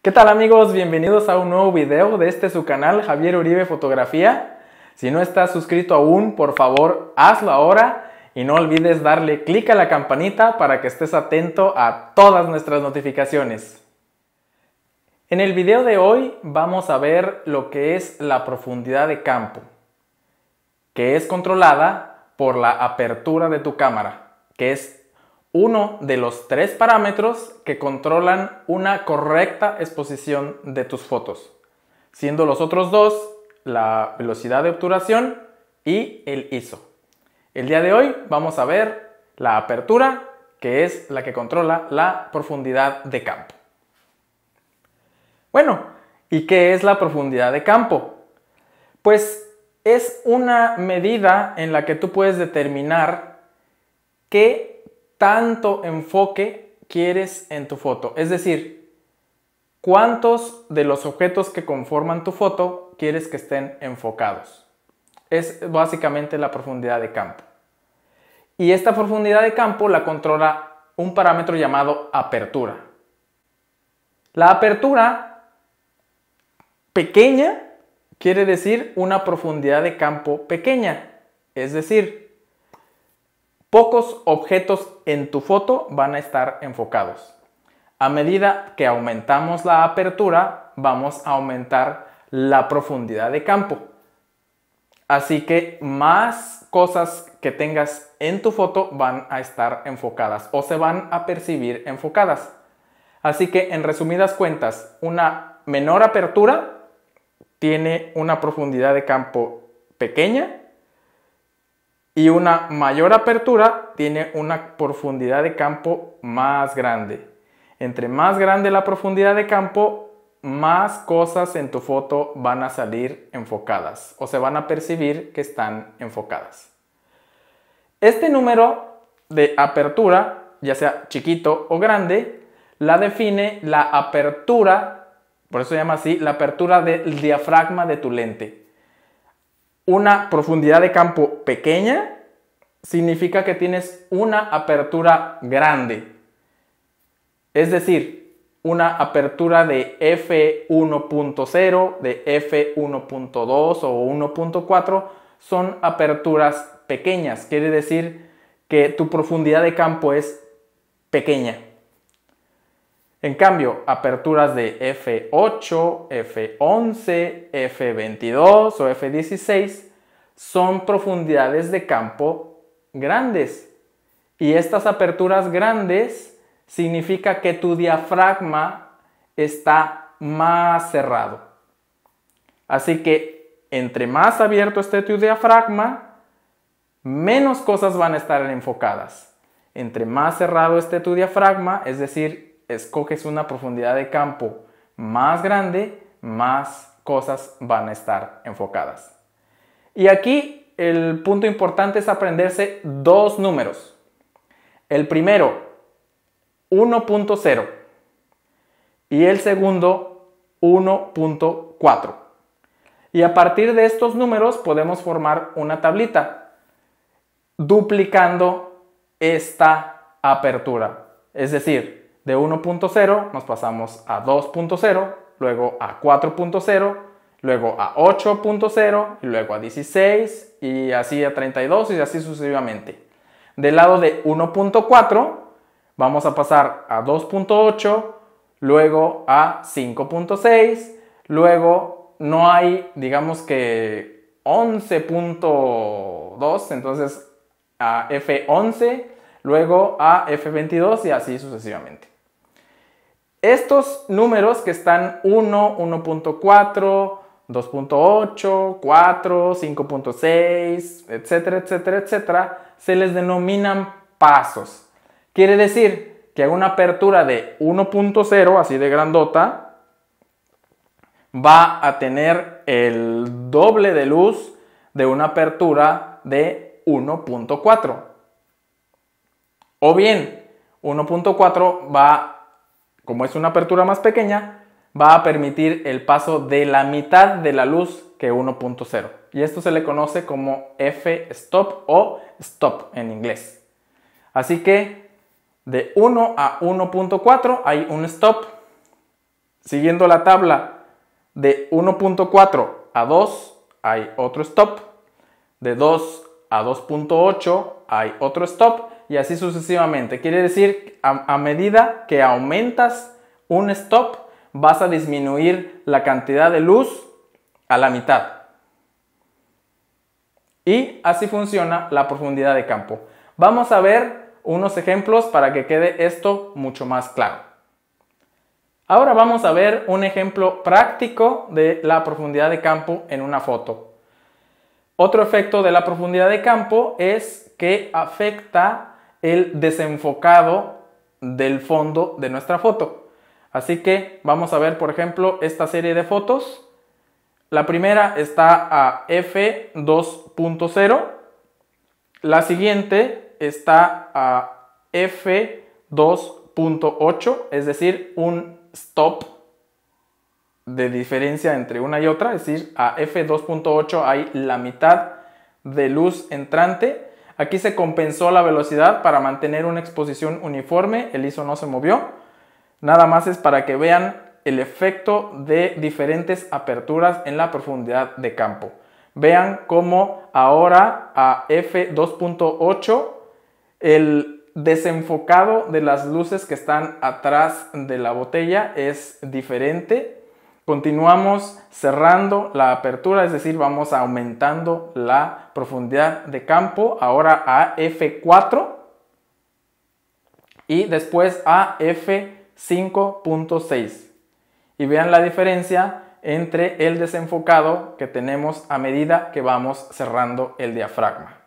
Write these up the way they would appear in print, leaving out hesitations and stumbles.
¿Qué tal amigos? Bienvenidos a un nuevo video de su canal Javier Uribe Fotografía. Si no estás suscrito aún, por favor hazlo ahora y no olvides darle clic a la campanita para que estés atento a todas nuestras notificaciones. En el video de hoy vamos a ver lo que es la profundidad de campo, que es controlada por la apertura de tu cámara, que es uno de los 3 parámetros que controlan una correcta exposición de tus fotos, siendo los otros 2 la velocidad de obturación y el ISO. El día de hoy vamos a ver la apertura, que es la que controla la profundidad de campo. Bueno, ¿y qué es la profundidad de campo? Pues es una medida en la que tú puedes determinar qué tanto enfoque quieres en tu foto. Es decir, cuántos de los objetos que conforman tu foto quieres que estén enfocados. Es básicamente la profundidad de campo. Y esta profundidad de campo la controla un parámetro llamado apertura. La apertura pequeña quiere decir una profundidad de campo pequeña. Es decir, pocos objetos en tu foto van a estar enfocados. A medida que aumentamos la apertura, vamos a aumentar la profundidad de campo. Así que más cosas que tengas en tu foto van a estar enfocadas o se van a percibir enfocadas. Así que en resumidas cuentas, una menor apertura tiene una profundidad de campo pequeña, y una mayor apertura tiene una profundidad de campo más grande. Entre más grande la profundidad de campo, más cosas en tu foto van a salir enfocadas o se van a percibir que están enfocadas. Este número de apertura, ya sea chiquito o grande, la define la apertura, por eso se llama así, la apertura del diafragma de tu lente. Una profundidad de campo pequeña significa que tienes una apertura grande. Es decir, una apertura de f1.0, de f1.2 o 1.4 son aperturas pequeñas. Quiere decir que tu profundidad de campo es pequeña. En cambio, aperturas de f8, f11, f22 o f16 son profundidades de campo grandes. Y estas aperturas grandes significa que tu diafragma está más cerrado. Así que entre más abierto esté tu diafragma, menos cosas van a estar enfocadas. Entre más cerrado esté tu diafragma, es decir, escoges una profundidad de campo más grande, más cosas van a estar enfocadas. Y aquí el punto importante es aprenderse 2 números. El primero, 1.0 y el segundo, 1.4. Y a partir de estos números podemos formar una tablita duplicando esta apertura. Es decir, de 1.0 nos pasamos a 2.0, luego a 4.0, luego a 8.0 y luego a 16 y así a 32 y así sucesivamente. Del lado de 1.4 vamos a pasar a 2.8, luego a 5.6, luego no hay, digamos que 11.2, entonces a F11, luego a F22 y así sucesivamente. Estos números que están 1, 1.4, 2.8, 4, 5.6, etcétera, etcétera, etcétera, se les denominan pasos. Quiere decir que una apertura de 1.0, así de grandota, va a tener el doble de luz de una apertura de 1.4. O bien, 1.4 va, como es una apertura más pequeña, va a permitir el paso de la mitad de la luz que 1.0. Y esto se le conoce como f-stop o stop en inglés. Así que de 1 a 1.4 hay un stop. Siguiendo la tabla, de 1.4 a 2 hay otro stop, de 2 a 2.8 hay otro stop y así sucesivamente. Quiere decir, a medida que aumentas un stop, vas a disminuir la cantidad de luz a la mitad. Y así funciona la profundidad de campo. Vamos a ver unos ejemplos para que quede esto mucho más claro. Ahora vamos a ver un ejemplo práctico de la profundidad de campo en una foto. Otro efecto de la profundidad de campo es que afecta el desenfocado del fondo de nuestra foto. Así que vamos a ver, por ejemplo, esta serie de fotos. La primera está a f2.0, la siguiente está a f2.8, es decir, un stop de diferencia entre una y otra, es decir, a f2.8 hay la mitad de luz entrante. Aquí se compensó la velocidad para mantener una exposición uniforme, el ISO no se movió. Nada más es para que vean el efecto de diferentes aperturas en la profundidad de campo. Vean cómo ahora a f2.8 el desenfocado de las luces que están atrás de la botella es diferente. Continuamos cerrando la apertura, es decir, vamos aumentando la profundidad de campo ahora a f4 y después a f5.6. Y vean la diferencia entre el desenfocado que tenemos a medida que vamos cerrando el diafragma.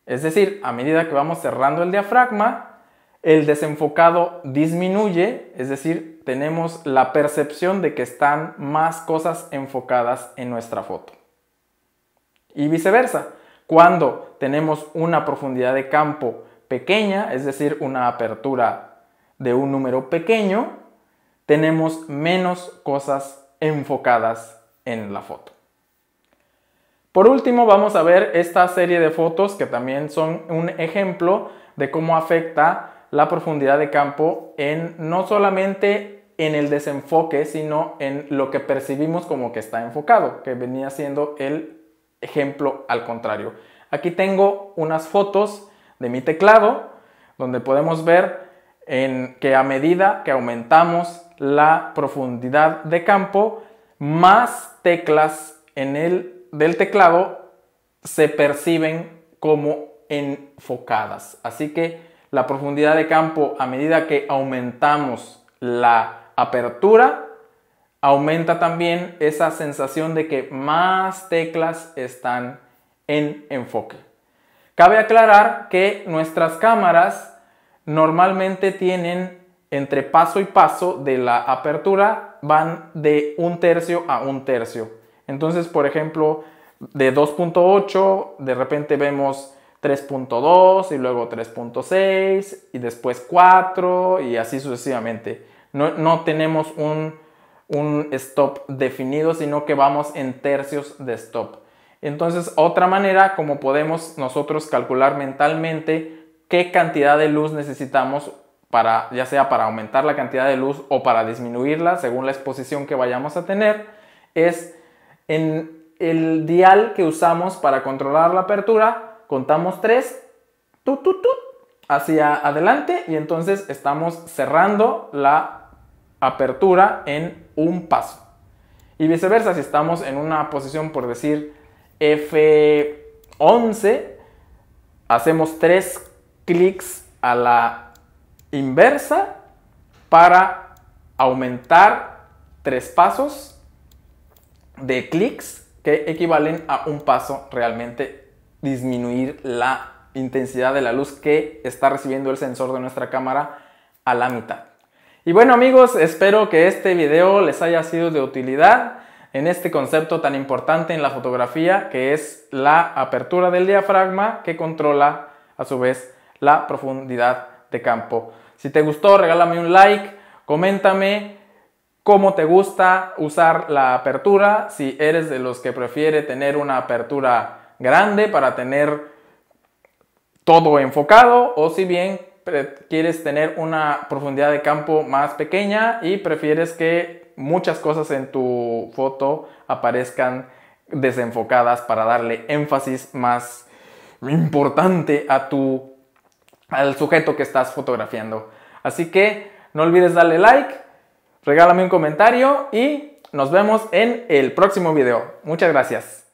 Es decir, a medida que vamos cerrando el diafragma, el desenfocado disminuye, es decir, tenemos la percepción de que están más cosas enfocadas en nuestra foto. Y viceversa, cuando tenemos una profundidad de campo pequeña, es decir, una apertura de un número pequeño, tenemos menos cosas enfocadas en la foto. Por último, vamos a ver esta serie de fotos que también son un ejemplo de cómo afecta la profundidad de campo no solamente en el desenfoque, sino en lo que percibimos como que está enfocado, que venía siendo el ejemplo al contrario. Aquí tengo unas fotos de mi teclado donde podemos ver que a medida que aumentamos la profundidad de campo, más teclas del teclado se perciben como enfocadas. Así que la profundidad de campo, a medida que aumentamos la apertura, aumenta también esa sensación de que más teclas están en enfoque. Cabe aclarar que nuestras cámaras normalmente tienen entre paso y paso de la apertura van de 1/3 a 1/3. Entonces, por ejemplo, de 2.8 de repente vemos 3.2 y luego 3.6 y después 4 y así sucesivamente. No tenemos un stop definido, sino que vamos en tercios de stop. Entonces, otra manera como podemos nosotros calcular mentalmente qué cantidad de luz necesitamos ya sea para aumentar la cantidad de luz o para disminuirla según la exposición que vayamos a tener, es en el dial que usamos para controlar la apertura, contamos 3, hacia adelante y entonces estamos cerrando la apertura en un paso. Y viceversa, si estamos en una posición, por decir, F11, hacemos 3 clics a la inversa para aumentar 3 pasos de clics que equivalen a un paso, realmente disminuir la intensidad de la luz que está recibiendo el sensor de nuestra cámara a la mitad. Y bueno amigos, espero que este video les haya sido de utilidad en este concepto tan importante en la fotografía, que es la apertura del diafragma que controla a su vez la profundidad de campo. Si te gustó, regálame un like, coméntame cómo te gusta usar la apertura, si eres de los que prefiere tener una apertura grande para tener todo enfocado, o si bien quieres tener una profundidad de campo más pequeña y prefieres que muchas cosas en tu foto aparezcan desenfocadas para darle énfasis más importante al sujeto que estás fotografiando. Así que no olvides darle like, regálame un comentario y nos vemos en el próximo video. Muchas gracias.